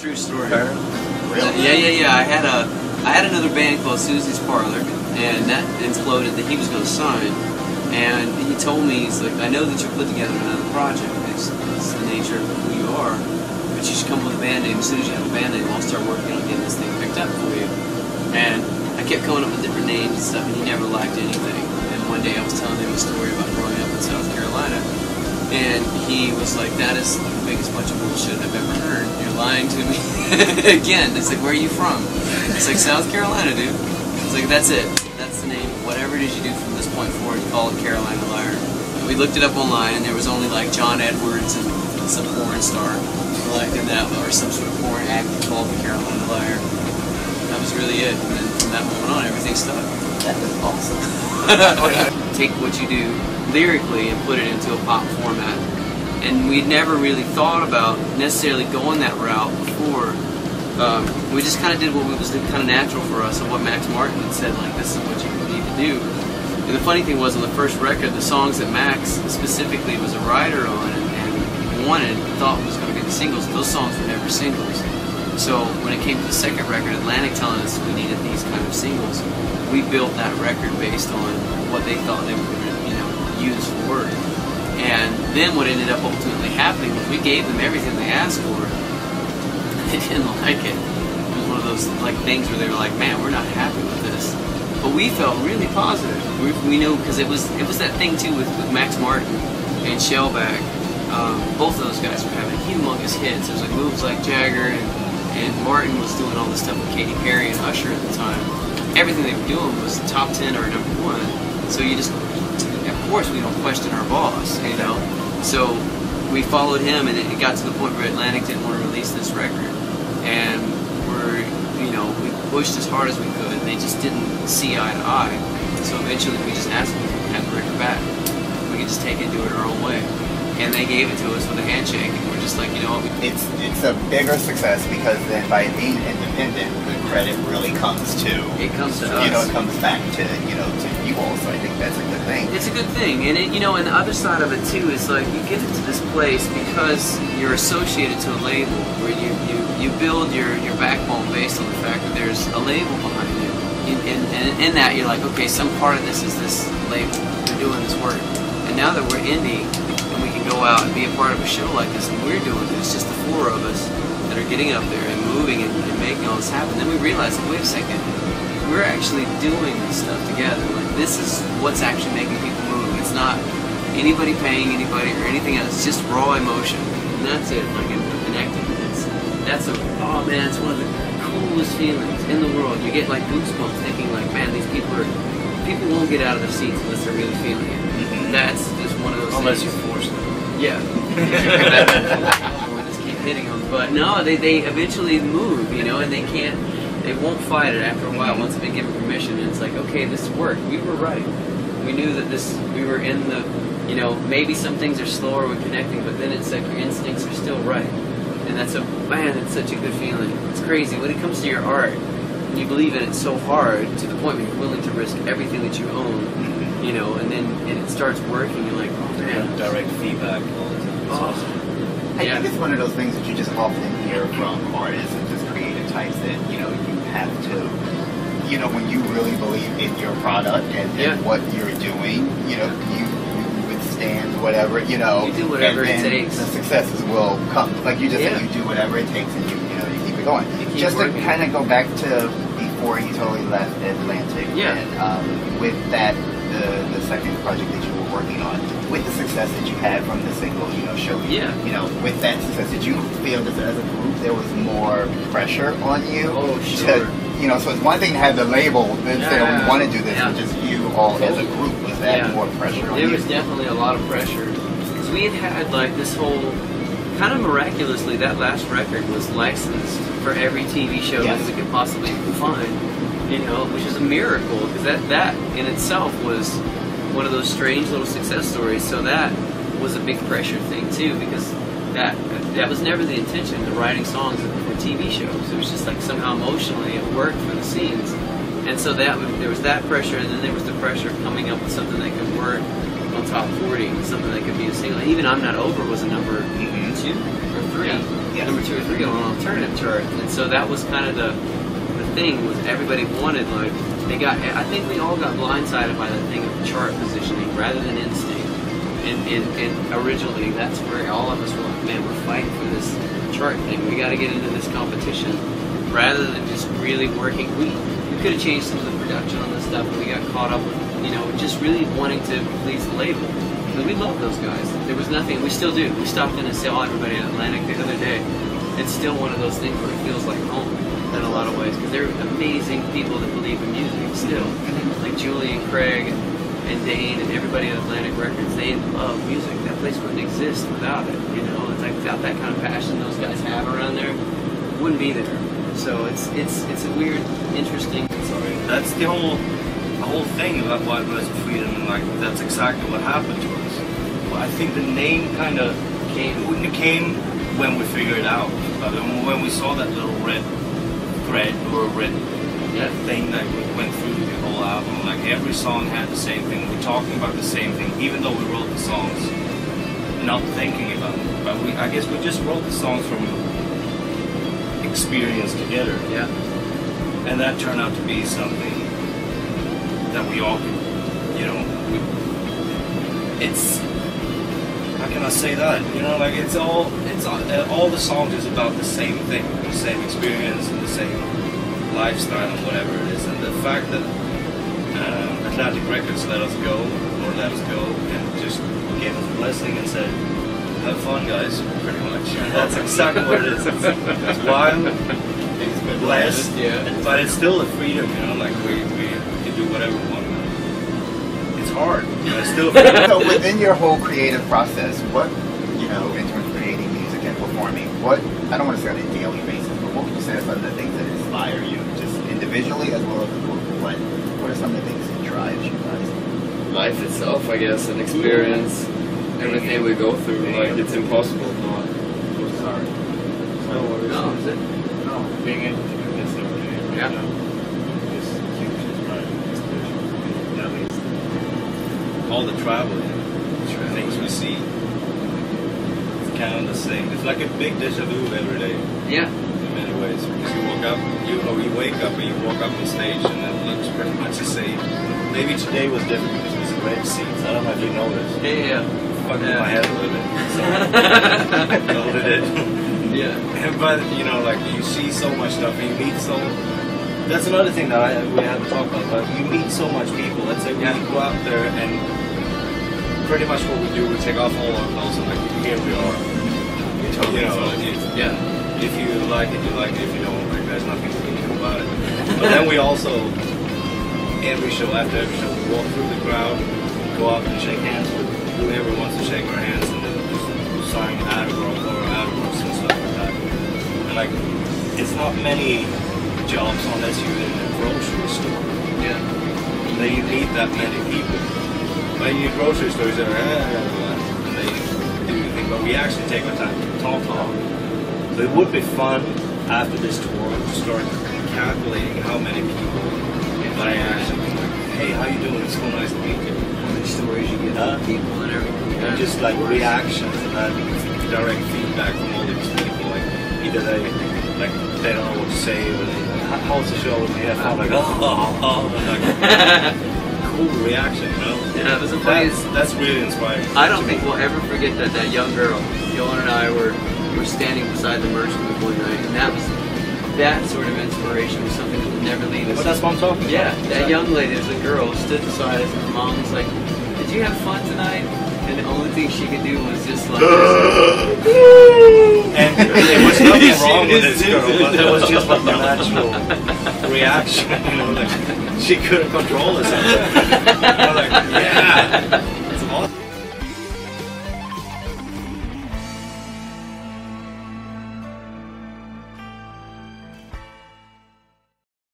True story. Really? Yeah. I had another band called Susie's Parlor, and that imploded that he was going to sign. And he told me, he's like, I know that you're put together another project. It's the nature of who you are, but you should come up with a band name. As soon as you have a band name, I'll start working on getting this thing picked up for you. And I kept coming up with different names and stuff, and he never liked anything. And one day I was telling him a story about growing up in South Carolina, and he was like, that is the biggest bunch of bullshit I've ever heard. You're lying to me. Again, it's like, where are you from? It's like, South Carolina, dude. It's like, that's it. That's the name. Whatever it is you do from this point forward, you call it Carolina Liar. And we looked it up online, and there was only like John Edwards and some porn star, like in that, or some sort of porn act called the Carolina Liar. That was really it. And then from that moment on, everything stuck. That is awesome. Take what you do lyrically and put it into a pop format. And we'd never really thought about necessarily going that route before. We just kind of did what was kind of natural for us, and what Max Martin had said, like, this is what you need to do. And the funny thing was, on the first record, the songs that Max specifically was a writer on and thought was going to be the singles, those songs were never singles. So when it came to the second record, Atlantic telling us we needed these kind of singles, we built that record based on what they thought they were going to, use for it. And then what ended up ultimately happening was we gave them everything they asked for, and they didn't like it. It was one of those things where they were like, man, we're not happy with this. But we felt really positive. We knew, because it was that thing too with Max Martin and Shellback. Both of those guys were having humongous hits. It was like Moves Like Jagger, and Martin was doing all this stuff with Katy Perry and Usher at the time. Everything they were doing was top 10 or number 1. So you just, of course, we don't question our boss, So we followed him, and it got to the point where Atlantic didn't want to release this record, and we pushed as hard as we could, and they just didn't see eye to eye. So eventually we just asked them to have the record back. We could just take it and do it our own way. And they gave it to us with a handshake, and we're just like, you know what? It's a bigger success because then by being independent, the credit really comes to. It comes to us. It comes back to to you all. So I think that's a good thing. It's a good thing, and and the other side of it too is like you get into this place because you're associated to a label where you build your backbone based on the fact that there's a label behind you. And in that you're like, okay, some part of this is this label. They're doing this work, and now that we're indie. We can go out and be a part of a show like this, and we're doing it. It's just the 4 of us that are getting up there and moving and making all this happen. Then we realize, like, wait a second, we're actually doing this stuff together. Like, this is what's actually making people move. It's not anybody paying anybody or anything else. It's just raw emotion, and that's it. Like, and connecting. It's one of the coolest feelings in the world. You get like goosebumps thinking, like, man, these people won't get out of their seats unless they're really feeling it. That's just one of those unless things. you force them. Yeah. We just keep hitting them. But no, they eventually move, and they won't fight it after a while once they've been given permission. And it's like, okay, this worked. We were right. We knew that we were in the, maybe some things are slower with connecting, but then it's like your instincts are still right. And it's such a good feeling. It's crazy. When it comes to your art, and you believe in it so hard to the point where you're willing to risk everything that you own, and then it starts working, you're like, oh man. Direct feedback all the time. It's awesome. I think it's one of those things that you just often hear from artists and just creative types that, you have to, when you really believe in your product and what you're doing, you withstand whatever, You do whatever it takes. The successes will come. Like you just said, you do whatever it takes and you keep it going. Just to kind of go back to before you totally left Atlantic. Yeah. And with that, the second project that you were working on, with the success that you had from the single, Show Me, with that success, did you feel that as a group there was more pressure on you? Oh, sure. So it's one thing to have the label that say, we want to do this, but just you all as a group, was that more pressure on you? There was definitely a lot of pressure, because we had like this whole, kind of miraculously, that last record was licensed for every TV show that we could possibly find. Which is a miracle, because that in itself was one of those strange little success stories. So that was a big pressure thing too, because that was never the intention of writing songs for TV shows. It was just like somehow emotionally it worked for the scenes, and so there was that pressure, and then there was the pressure of coming up with something that could work national top 40, something that could be a single. Even I'm Not Over was a number 2 or 3, number 2 or 3 on an alternative chart, and so that was kind of the thing was everybody wanted like they got. I think we all got blindsided by that thing of chart positioning rather than instinct. And originally, that's where all of us were like, man, we're fighting for this chart thing. We got to get into this competition rather than just really working. We could have changed some of the production on this stuff, but we got caught up with, just really wanting to please the label. But we love those guys. There was nothing, we still do. We stopped in and saw everybody in Atlantic the other day. It's still one of those things where it feels like home in a lot of ways, because they're amazing people that believe in music still. Like Julie and Craig and Dane and everybody at Atlantic Records, they love music. That place wouldn't exist without it, It's like without that kind of passion those guys have around there, it wouldn't be there. So it's a weird, interesting. Sorry, that's the whole thing about White West Freedom, and like that's exactly what happened to us. Well, I think the name kind of came when we figured it out. But when we saw that little red thread or red thing that went through the whole album, like every song had the same thing. We're talking about the same thing, even though we wrote the songs not thinking about it. But I guess we just wrote the songs from experience together. Yeah. And that turned out to be something that we all could, it's, how can I say that? Like it's all the songs is about the same thing, the same experience and the same lifestyle and whatever it is. And the fact that Atlantic Records let us go and just gave us a blessing and said, have fun guys, pretty much. And that's exactly what it is. It's wild, it's blessed, but it's still a freedom, like we can do whatever we want. It's hard, it's still freedom. So within your whole creative process, what, in terms of creating music and performing, I don't want to say on a daily basis, but what would you say are some of the things that inspire you, just individually as well as the group? What are some of the things that drives you guys? Life itself, I guess, and experience. Everything we go through, like it's impossible not. Sorry. No worries. No, is it? No, being able to do this every day. Yeah. Is huge. It's my inspiration. At least. All the traveling, things we see, it's kind of the same. It's like a big deja vu every day. Yeah. In many ways, because you woke up, you wake up and you walk up on stage and it looks pretty much the same. Maybe today was different because it was red seats. I don't know if you noticed. Yeah. Fucking my head a little bit. So noted it. Yeah. But like you see so much stuff and you meet so. That's another thing that we haven't talked about. But you meet so much people. Let's say we go out there and pretty much what we do, we take off all our clothes and like here we are. If you like it, you like it. If you don't like, there's nothing we can do about it. But then we also, every show, after every show, we walk through the crowd, go up and shake hands with whoever wants to shake our hands, and then just sign autographs and stuff like that. And like, it's not many jobs unless you're in a grocery store. Yeah. That you meet that many people. But in your grocery store, you're and they do your thing. But we actually take our time to talk to them. So it would be fun after this tour to start calculating how many people I actually like, hey, how you doing? It's so nice to meet you. How many stories you get from people and everything. Yeah. Just like reactions and direct feedback from all these people. Like either they don't know what to say, or they like, how's the show? And they have fun, like and like cool reaction, Yeah, it was a place. That's really inspiring. I don't think we'll ever forget that young girl, Yolan and I were standing beside the merch booth one night, and that sort of inspiration was something that would never leave us. But that's what I'm talking about. Yeah, that young lady, as a girl, stood beside us, and her mom was like, "Did you have fun tonight?" And the only thing she could do was just like, and there was nothing wrong with this girl, but there was just like a natural reaction, like she couldn't control herself. I was like, yeah.